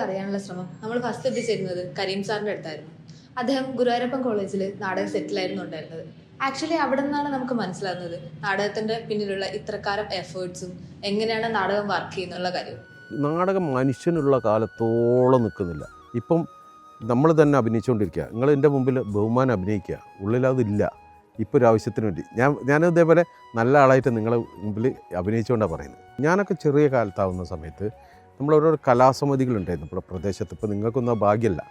അറിയാനുള്ള ശ്രമം നമ്മൾ ഫസ്റ്റ് എത്തിച്ചേരുന്നത് കരീം സാറിൻ്റെ അടുത്തായിരുന്നു. അദ്ദേഹം ഗുരുവായൂരപ്പൻ കോളേജിൽ നാടകം സെറ്റിലായിരുന്നു ഉണ്ടായിരുന്നത്. ആക്ച്വലി അവിടെ നിന്നാണ് നമുക്ക് മനസ്സിലാകുന്നത് നാടകത്തിൻ്റെ പിന്നിലുള്ള ഇത്രക്കാരം എഫേർട്സും എങ്ങനെയാണ് നാടകം വർക്ക് ചെയ്യുന്നുള്ള കാര്യം. നാടകം മനുഷ്യനുള്ള കാലത്തോളം നിൽക്കുന്നില്ല. ഇപ്പം നമ്മൾ തന്നെ അഭിനയിച്ചുകൊണ്ടിരിക്കുക. നിങ്ങൾ എൻ്റെ മുമ്പിൽ ബഹുമാനം അഭിനയിക്കുക, ഉള്ളിലതില്ല. ഇപ്പോൾ ഒരു ആവശ്യത്തിന് വേണ്ടി ഞാൻ ഇതേപോലെ നല്ല ആളായിട്ട് നിങ്ങളെ മുമ്പിൽ അഭിനയിച്ചുകൊണ്ടാണ് പറയുന്നത്. ഞാനൊക്കെ ചെറിയ കാലത്താവുന്ന സമയത്ത് നമ്മളോരോ കലാസമിതികളുണ്ടായിരുന്നു നമ്മുടെ പ്രദേശത്ത്. ഇപ്പോൾ നിങ്ങൾക്കൊന്നും ഭാഗ്യമല്ല.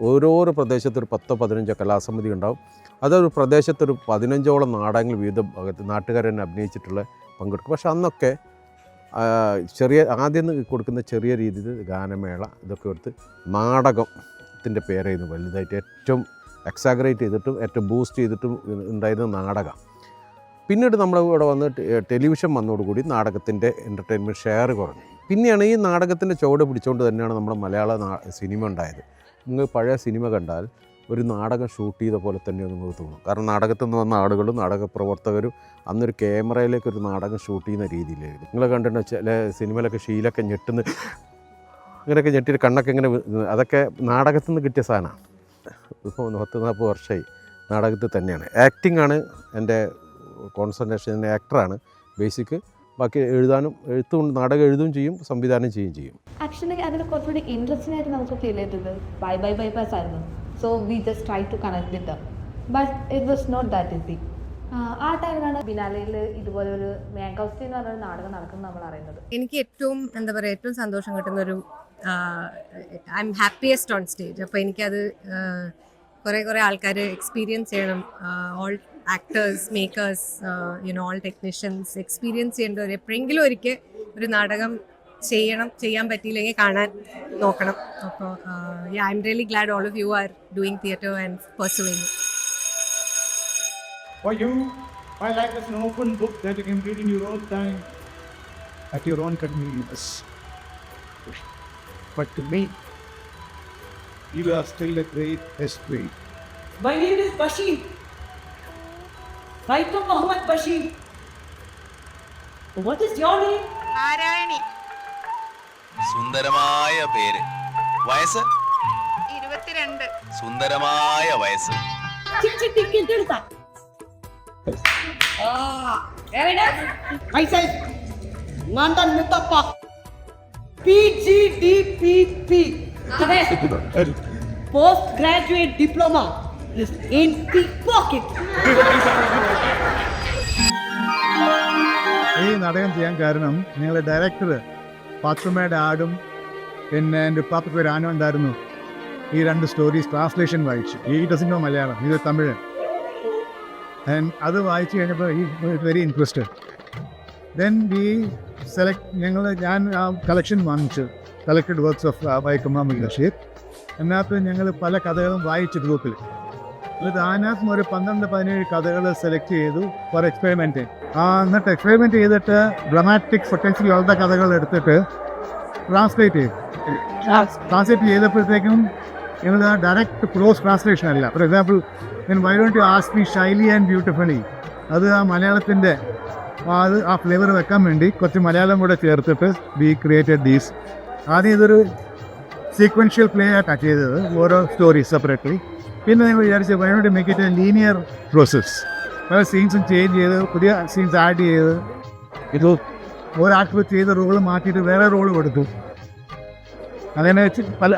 ഓരോരോ പ്രദേശത്ത് ഒരു 10-15 കലാസമിതി ഉണ്ടാവും. അതൊരു പ്രദേശത്തൊരു 15ഓളം നാടകങ്ങൾ വിവിധ ഭാഗത്ത് നാട്ടുകാർ തന്നെ അഭിനയിച്ചിട്ടുള്ള പങ്കെടുക്കും. പക്ഷെ അന്നൊക്കെ ആദ്യം കൊടുക്കുന്ന ചെറിയ രീതിയിൽ ഗാനമേള ഇതൊക്കെ എടുത്ത് നാടകത്തിൻ്റെ പേരായിരുന്നു വലുതായിട്ട് ഏറ്റവും എക്സാഗ്രേറ്റ് ചെയ്തിട്ടും ഏറ്റവും ബൂസ്റ്റ് ചെയ്തിട്ടും ഉണ്ടായിരുന്ന നാടകം. പിന്നീട് നമ്മൾ ഇവിടെ വന്ന് ടെലിവിഷൻ വന്നതോടുകൂടി നാടകത്തിൻ്റെ എൻ്റർടൈൻമെൻറ്റ് ഷെയർ കുറഞ്ഞു. പിന്നെയാണ് ഈ നാടകത്തിൻ്റെ ചുവട് പിടിച്ചുകൊണ്ട് തന്നെയാണ് നമ്മുടെ മലയാള സിനിമ ഉണ്ടായത്. നിങ്ങൾ പഴയ സിനിമ കണ്ടാൽ ഒരു നാടകം ഷൂട്ട് ചെയ്ത പോലെ തന്നെയാണ് നിങ്ങൾക്ക് തോന്നും. കാരണം നാടകത്തിൽ നിന്ന് വന്ന ആളുകളും നാടക പ്രവർത്തകരും അന്നൊരു ക്യാമറയിലേക്ക് ഒരു നാടകം ഷൂട്ട് ചെയ്യുന്ന രീതിയിലായിരുന്നു. നിങ്ങൾ കണ്ടിട്ട് ചില സിനിമയിലൊക്കെ ഷീലൊക്കെ ഞെട്ടുന്ന അങ്ങനെയൊക്കെ ഞെട്ടിയിട്ട് കണ്ണൊക്കെ ഇങ്ങനെ, അതൊക്കെ നാടകത്തിൽ നിന്ന് കിട്ടിയ സാധനമാണ്. ഇപ്പോൾ 30-40 വർഷമായി നാടകത്തിൽ തന്നെയാണ്. ആക്ടിംഗ് ആണ് എൻ്റെ കോൺസെൻട്രേഷൻ. ആക്ടറാണ് ബേസിക്. ബാക്കി എഴുത്തും നാടകം എഴുതുകയും ചെയ്യും, സംവിധാനം ചെയ്യുകയും ചെയ്യും. ആക്ച്വലി അതിൽ കുറച്ചുകൂടി ഇൻട്രസ്റ്റിംഗ് ആയിട്ട് നമുക്ക് ഫീൽ ചെയ്തത് ബൈപാസ് ആയിരുന്നു. So we just try to connect with them, but it was not that easy. ആ ടൈമിലാണ് ബിനാലയിൽ ഇതുപോലെ ഒരു മേഘൗസ്തി എന്ന് പറഞ്ഞൊരു നാടകം നടക്കുന്നത് നമ്മൾ അറിയുന്നത്. എനിക്ക് ഏറ്റവും ഏറ്റവും സന്തോഷം കിട്ടുന്നൊരു I am happiest on stage. അപ്പോൾ എനിക്കത് കുറേ ആൾക്കാർ എക്സ്പീരിയൻസ് ചെയ്യണം. All actors, makers, all technicians experience ചെയ്യേണ്ടവർ എപ്പോഴെങ്കിലും ഒരു നാടകം ചെയ്യാൻ പറ്റിയില്ലെങ്കിൽ കാണാൻ നോക്കണം. അപ്പോൾ I am really glad all of you are doing theatre and pursuing it. For you, my life is an open book that you can read in your own time, at your own convenience. But to me, you are still a great history. My name is Bashir. Raito Muhammad Bashir. What is your name? Narayani. സുന്ദരമായ പേര്. വയസ്സ് 22. സുന്ദരമായ വയസ്സ്. Chick. Very nice. Myself, Nandan Muttappa. PGDPP. Postgraduate diploma is in the pocket. ഈ നാടകം ചെയ്യാൻ കാരണം നിങ്ങളുടെ ഡയറക്ടർ പാത്തുമ്മയുടെ ആടും പിന്നെ എൻ്റെ പാപ്പ പേര് ആനോ ഉണ്ടായിരുന്നു. ഈ 2 സ്റ്റോറീസ് ട്രാൻസ്ലേഷൻ വായിച്ചു. ഈ ഡസൻ മലയാളം, ഇത് തമിഴ്. അത് വായിച്ചു കഴിഞ്ഞപ്പോൾ ഈ വെരി ഇൻട്രസ്റ്റഡ്. ദെൻ വി ഞാൻ ആ കളക്ഷൻ വാങ്ങിച്ചു, collected works of Vaikom Basheer. അതിനകത്ത് ഞങ്ങൾ പല കഥകളും വായിച്ചു ഗ്രൂപ്പിൽ. എന്നിട്ട് അതിനകത്ത് ഒരു 12-17 കഥകൾ സെലക്ട് ചെയ്തു ഫോർ എക്സ്പെരിമെൻറ്റ്. എന്നിട്ട് എക്സ്പെരിമെൻറ്റ് ചെയ്തിട്ട് ഡ്രമാറ്റിക് പൊട്ടൻഷ്യൽ ഉള്ള കഥകൾ എടുത്തിട്ട് ട്രാൻസ്ലേറ്റ് ചെയ്തപ്പോഴത്തേക്കും ഞങ്ങൾ ഡയറക്റ്റ് ക്ലോസ് ട്രാൻസ്ലേഷൻ അല്ല. For example, why don't you ask me Shaily and beautifully, അത് ആ മലയാളത്തിൻ്റെ ആ ഫ്ലേവർ വെക്കാൻ വേണ്ടി കുറച്ച് മലയാളം കൂടെ ചേർത്തിട്ട് വി ക്രിയേറ്റഡ് ദീസ്. ആദ്യം ഇതൊരു സീക്വൻഷ്യൽ പ്ലേ ആയിട്ടാണ് ചെയ്തത്, ഓരോ സ്റ്റോറീസ് സെപ്പറേറ്റ്ലി. പിന്നെ ഞങ്ങൾ വിചാരിച്ചു why don't you make it A linear process. പല സീൻസും ചേഞ്ച് ചെയ്ത് പുതിയ സീൻസ് ആഡ് ചെയ്ത് ഇത് ഒരു ആക്ടർ ചെയ്ത റോള് മാറ്റിയിട്ട് വേറെ റോള് കൊടുത്തു. അങ്ങനെ വെച്ച് പല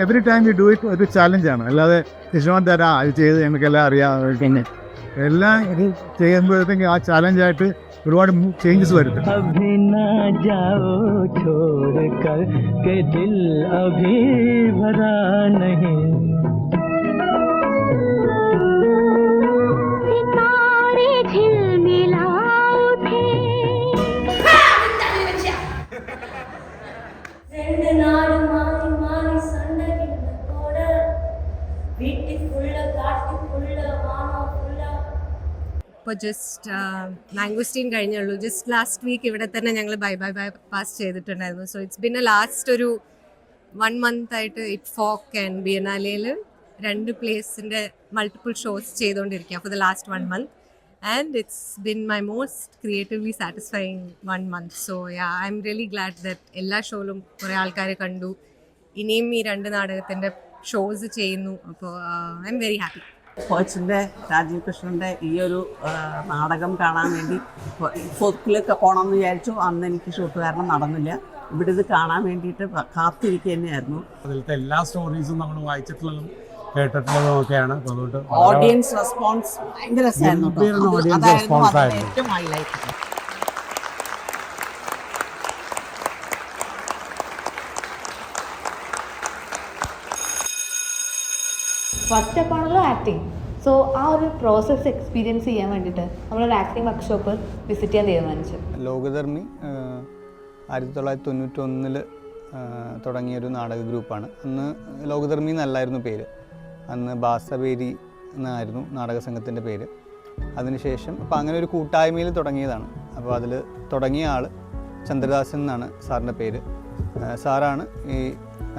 every time you do it ഒരു ചാലഞ്ചാണ്. അല്ലാതെ ഇറ്റ്സ് തരാ അത് ചെയ്ത് ഞങ്ങൾക്കെല്ലാം അറിയാം. പിന്നെ എല്ലാം ഇത് ചെയ്യുമ്പോഴത്തേക്കും ആ ചാലഞ്ചായിട്ട് ഒരുപാട് ചേഞ്ചസ് വരും. ഇപ്പോൾ ജസ്റ്റ് മാംഗോസ്റ്റീൻ കഴിഞ്ഞുള്ളൂ. ജസ്റ്റ് ലാസ്റ്റ് വീക്ക് ഇവിടെ തന്നെ ഞങ്ങൾ ബൈ പാസ് ചെയ്തിട്ടുണ്ടായിരുന്നു. So it's been last 1 month ആയിട്ട് ഇറ്റ് ഫോക്ക് ആൻഡ് ബിയനാലയിൽ 2 പ്ലേസിൻ്റെ മൾട്ടിപ്പിൾ ഷോസ് ചെയ്തുകൊണ്ടിരിക്കുക for the last 1 month. And it's been my most creatively satisfying 1 month. So yeah, I'm really glad that എല്ലാ ഷോയിലും കുറേ ആൾക്കാരെ കണ്ടു. ഇനിയും ഈ 2 നാടകത്തിൻ്റെ ഷോസ് ചെയ്യുന്നു. അപ്പോൾ ഐ എം വെരി ഹാപ്പി. കോച്ചിൻ്റെ രാജീവ് കൃഷ്ണൻ്റെ ഈ ഒരു നാടകം കാണാൻ വേണ്ടി ഫോർക്കിലൊക്കെ പോകണമെന്ന് വിചാരിച്ചു. അന്ന് എനിക്ക് ഷൂട്ട് കാരണം നടന്നില്ല. ഇവിടെ ഇത് കാണാൻ വേണ്ടിയിട്ട് കാത്തിരിക്കുക തന്നെയായിരുന്നു. അതിലത്തെ എല്ലാ സ്റ്റോറീസും നമ്മൾ വായിച്ചിട്ടുള്ളതും കേട്ടിട്ടുള്ളതും ഒക്കെയാണ്. അതുകൊണ്ട് ഓഡിയൻസ് റെസ്പോൺസ് ഭയങ്കര രസമായിരുന്നു. ഓഡിയൻസ് റെസ്പോൺസ് ആയിരുന്നു. ഏറ്റവും ഹൈലൈറ്റ്. ഫസ്റ്റ് സ്റ്റെപ്പാണല്ലോ ആക്ടിങ്. സോ ആ ഒരു പ്രോസസ്സ് എക്സ്പീരിയൻസ് ചെയ്യാൻ വേണ്ടിയിട്ട് നമ്മളൊരു ആക്ടിങ് വർക്ക്ഷോപ്പ് വിസിറ്റ് ചെയ്യാൻ തീരുമാനിച്ചു. ലോകധർമ്മി 1991 തുടങ്ങിയൊരു നാടക ഗ്രൂപ്പാണ്. അന്ന് ലോകധർമ്മി എന്നല്ലായിരുന്നു പേര്. അന്ന് ബാസബേരി എന്നായിരുന്നു നാടക സംഘത്തിൻ്റെ പേര്. അതിനുശേഷം അപ്പോൾ അങ്ങനെ ഒരു കൂട്ടായ്മയിൽ തുടങ്ങിയതാണ്. അപ്പോൾ അതിൽ തുടങ്ങിയ ആൾ ചന്ദ്രദാസൻ എന്നാണ് സാറിൻ്റെ പേര്. സാറാണ് ഈ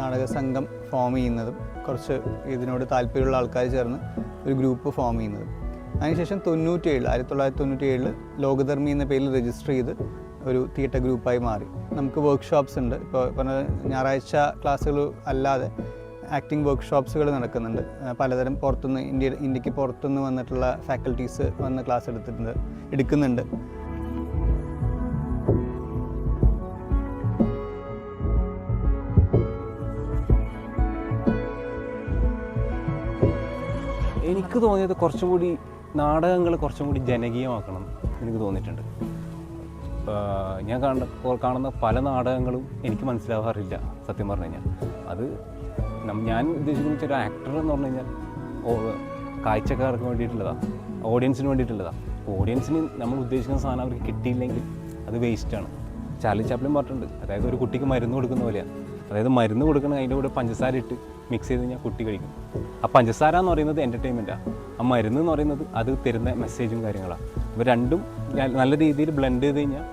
നാടക സംഘം ഫോം ചെയ്യുന്നതും കുറച്ച് ഇതിനോട് താല്പര്യമുള്ള ആൾക്കാർ ചേർന്ന് ഒരു ഗ്രൂപ്പ് ഫോം ചെയ്യുന്നതും. അതിനുശേഷം 1997 ലോകധർമ്മി എന്ന പേരിൽ രജിസ്റ്റർ ചെയ്ത് ഒരു തിയേറ്റർ ഗ്രൂപ്പായി മാറി. നമുക്ക് വർക്ക്ഷോപ്സ് ഉണ്ട്. ഇപ്പോൾ പറഞ്ഞ ഞായറാഴ്ച ക്ലാസ്സുകൾ അല്ലാതെ ആക്ടിംഗ് വർക്ക്ഷോപ്സുകൾ നടക്കുന്നുണ്ട്. പലതരം പുറത്തുനിന്ന് ഇന്ത്യക്ക് പുറത്തുനിന്ന് വന്നിട്ടുള്ള ഫാക്കൽറ്റീസ് വന്ന് ക്ലാസ് എടുക്കുന്നുണ്ട്. എനിക്ക് തോന്നിയത് കുറച്ചും കൂടി നാടകങ്ങൾ കുറച്ചും കൂടി ജനകീയമാക്കണം എനിക്ക് തോന്നിയിട്ടുണ്ട്. ഞാൻ കാണുന്ന പല നാടകങ്ങളും എനിക്ക് മനസ്സിലാവാറില്ല സത്യം പറഞ്ഞു കഴിഞ്ഞാൽ. അത് ഞാൻ ഉദ്ദേശിക്കുന്ന വെച്ചാൽ ഒരു ആക്ടർ എന്ന് പറഞ്ഞു കഴിഞ്ഞാൽ കാഴ്ചക്കാർക്ക് വേണ്ടിയിട്ടുള്ളതാണ്, ഓഡിയൻസിന് വേണ്ടിയിട്ടുള്ളതാണ്. ഓഡിയൻസിന് നമ്മൾ ഉദ്ദേശിക്കുന്ന സാധനം അവർക്ക് കിട്ടിയില്ലെങ്കിൽ അത് വേസ്റ്റാണ്. ചാർലി ചാപ്ലിൻ പറഞ്ഞിട്ടുണ്ട്, അതായത് ഒരു കുട്ടിക്ക് മരുന്ന് കൊടുക്കുന്ന പോലെയാണ്. അതായത് മരുന്ന് കൊടുക്കണം, അതിൻ്റെ കൂടെ പഞ്ചസാര ഇട്ട് മിക്സ് ചെയ്ത് കഴിഞ്ഞാൽ കുട്ടി കഴിക്കും. ആ പഞ്ചസാര എന്ന് പറയുന്നത് എൻ്റർടൈൻമെൻറ്റാണ്, ആ മരുന്ന് എന്ന് പറയുന്നത് അത് തരുന്ന മെസ്സേജും കാര്യങ്ങളാണ്. അപ്പോൾ രണ്ടും നല്ല രീതിയിൽ ബ്ലെൻഡ് ചെയ്ത് കഴിഞ്ഞാൽ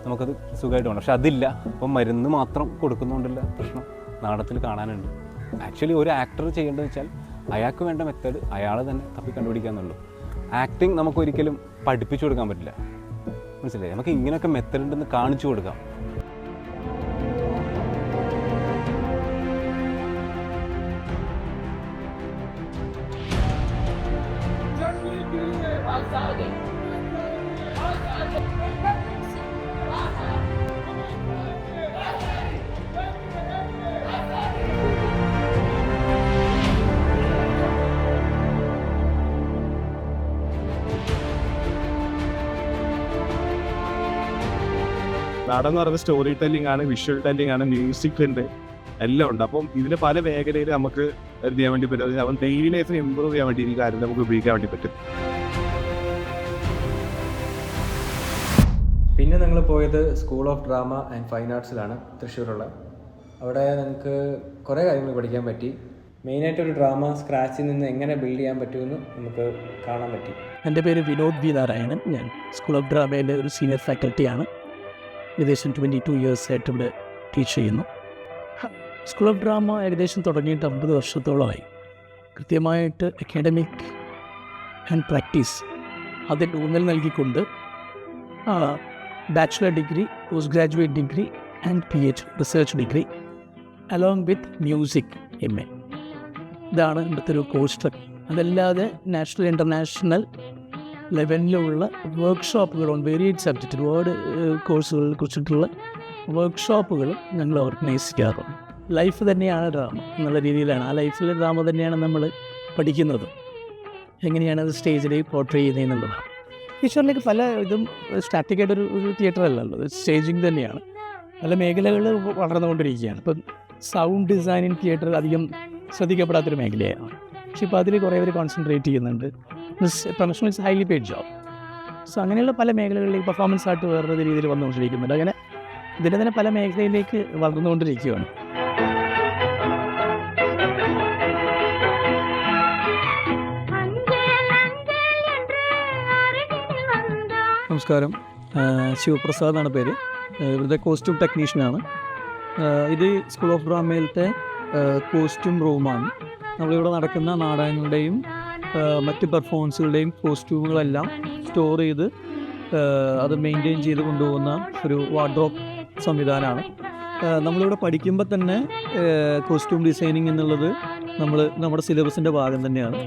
നമുക്കത് സുഖമായിട്ട് വേണം. പക്ഷെ അതില്ല. അപ്പം മരുന്ന് മാത്രം കൊടുക്കുന്നതുകൊണ്ടുള്ള പ്രശ്നം നാടകത്തിൽ കാണാനുണ്ട്. ആക്ച്വലി ഒരു ആക്ടർ ചെയ്യേണ്ടതെന്ന് വെച്ചാൽ അയാൾക്ക് വേണ്ട മെത്തേഡ് അയാൾ തന്നെ തപ്പി കണ്ടുപിടിക്കാന്നുള്ളൂ. ആക്ടിങ് നമുക്കൊരിക്കലും പഠിപ്പിച്ചു കൊടുക്കാൻ പറ്റില്ല, മനസ്സിലായി? നമുക്ക് ഇങ്ങനെയൊക്കെ മെത്തേഡ് ഉണ്ടെന്ന് കാണിച്ചു കൊടുക്കാം. നാടകം എന്ന് പറയുന്നത് സ്റ്റോറി ടെല്ലിംഗ് ആണ്, വിഷ്വൽ ടെല്ലിംഗ് ആണ്, മ്യൂസിക് ഉണ്ട്, എല്ലാം ഉണ്ട്. അപ്പം ഇതിന് പല മേഖലയിൽ നമുക്ക് എന്ത് ചെയ്യാൻ വേണ്ടി പറ്റും, അവൻ ഡെയിലി ലൈഫിനെ ഇമ്പ്രൂവ് ചെയ്യാൻ വേണ്ടി ഈ കാര്യം നമുക്ക് ഉപയോഗിക്കാൻ വേണ്ടി പറ്റും. പിന്നെ ഞങ്ങൾ പോയത് school of drama and fine ആർട്സിലാണ്, തൃശ്ശൂരുള്ള. അവിടെ നമുക്ക് കുറേ കാര്യങ്ങൾ പഠിക്കാൻ പറ്റി. മെയിനായിട്ടൊരു ഡ്രാമ സ്ക്രാച്ചിൽ നിന്ന് എങ്ങനെ ബിൽഡ് ചെയ്യാൻ പറ്റുമെന്ന് നമുക്ക് കാണാൻ പറ്റി. എൻ്റെ പേര് വിനോദ് വി നാരായണൻ. ഞാൻ സ്കൂൾ ഓഫ് ഡ്രാമയിലെ ഒരു സീനിയർ ഫാക്കൽറ്റിയാണ്. ഏകദേശം 22 ഇയേഴ്സായിട്ട് ഇവിടെ ടീച്ച് ചെയ്യുന്നു. സ്കൂൾ ഓഫ് ഡ്രാമ ഏകദേശം തുടങ്ങിയിട്ട് 50 വർഷത്തോളമായി. കൃത്യമായിട്ട് അക്കാഡമിക് ആൻഡ് പ്രാക്ടീസ് അതിൽ ഊന്നൽ നൽകിക്കൊണ്ട് bachelor degree, post graduate degree and PhD research degree along with music MA, ഇതാണ് ഇവിടുത്തെ ഒരു കോഴ്സ് സ്ട്രക്ചർ. അതല്ലാതെ നാഷണൽ ഇൻ്റർനാഷണൽ ലെവലിലുള്ള വർക്ക്ഷോപ്പുകൾ ഓൺ വേരിയഡ് സബ്ജക്റ്റ്, ഒരുപാട് കോഴ്സുകളെ കുറിച്ചിട്ടുള്ള വർക്ക്ഷോപ്പുകൾ ഞങ്ങൾ ഓർഗനൈസ് ചെയ്യാറുണ്ട്. ലൈഫ് തന്നെയാണ് ഡ്രാമ എന്നുള്ള രീതിയിലാണ്, ആ ലൈഫിലെ ഡ്രാമ തന്നെയാണ് നമ്മൾ പഠിക്കുന്നത്. എങ്ങനെയാണ് അത് സ്റ്റേജിലേക്ക് പോർട്രേ ചെയ്യുന്നതെന്നുള്ളതാണ്. ഈശ്വറിലേക്ക് പല ഇതും സ്റ്റാറ്റിക്കായിട്ടൊരു തിയേറ്റർ അല്ലല്ലോ, സ്റ്റേജിങ് തന്നെയാണ്. പല മേഖലകൾ വളർന്നുകൊണ്ടിരിക്കുകയാണ്. ഇപ്പം സൗണ്ട് ഡിസൈനിങ് തിയേറ്റർ അധികം ശ്രദ്ധിക്കപ്പെടാത്തൊരു മേഖലയാണ്. പക്ഷെ ഇപ്പോൾ അതിൽ കുറേ പേര് കോൺസെൻട്രേറ്റ് ചെയ്യുന്നുണ്ട്. Professional it's highly paid job. So അങ്ങനെയുള്ള പല മേഖലകളിലേക്ക് പെർഫോമൻസ് ആയിട്ട് വേറൊരു രീതിയിൽ വന്നുകൊണ്ടിരിക്കുന്നുണ്ട്. അങ്ങനെ ഇതിൻ്റെ തന്നെ പല മേഖലയിലേക്ക് വളർന്നുകൊണ്ടിരിക്കുകയാണ്. നമസ്കാരം, ശിവപ്രസാദ് എന്നാണ് പേര്. ഇവിടുത്തെ കോസ്റ്റ്യൂം ടെക്നീഷ്യനാണ്. ഇത് സ്കൂൾ ഓഫ് ഡ്രാമയിലത്തെ കോസ്റ്റ്യൂം റൂമാണ്. നമ്മളിവിടെ നടക്കുന്ന നാടകങ്ങളുടെയും മറ്റ് പെർഫോമൻസുകളുടെയും കോസ്റ്റ്യൂമുകളെല്ലാം സ്റ്റോർ ചെയ്ത് അത് മെയിൻറ്റെയിൻ ചെയ്ത് കൊണ്ടുപോകുന്ന ഒരു വാർഡ്രോബ് സംവിധാനമാണ്. നമ്മളിവിടെ പഠിക്കുമ്പോൾ തന്നെ കോസ്റ്റ്യൂം ഡിസൈനിങ് എന്നുള്ളത് നമ്മുടെ സിലബസിൻ്റെ ഭാഗം തന്നെയാണ്.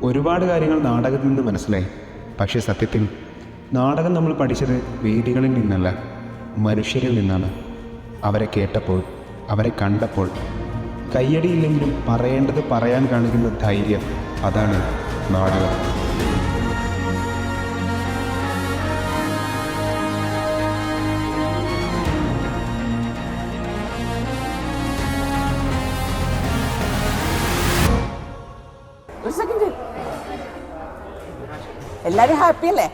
ഒരുപാട് കാര്യങ്ങൾ നാടകത്തിൽ നിന്ന് മനസ്സിലായി. പക്ഷേ സത്യത്തിൽ നാടകം നമ്മൾ പഠിച്ചത് വേദികളിൽ നിന്നല്ല, മനുഷ്യരിൽ നിന്നാണ്. അവരെ കേട്ടപ്പോൾ, അവരെ കണ്ടപ്പോൾ, കയ്യടിയില്ലെങ്കിലും പറയേണ്ടത് പറയാൻ കാണിക്കുന്ന ധൈര്യം, അതാണ് നാടകം. ഒരു സെക്കൻഡ്, എല്ലാവരും ഹാപ്പി അല്ലേ?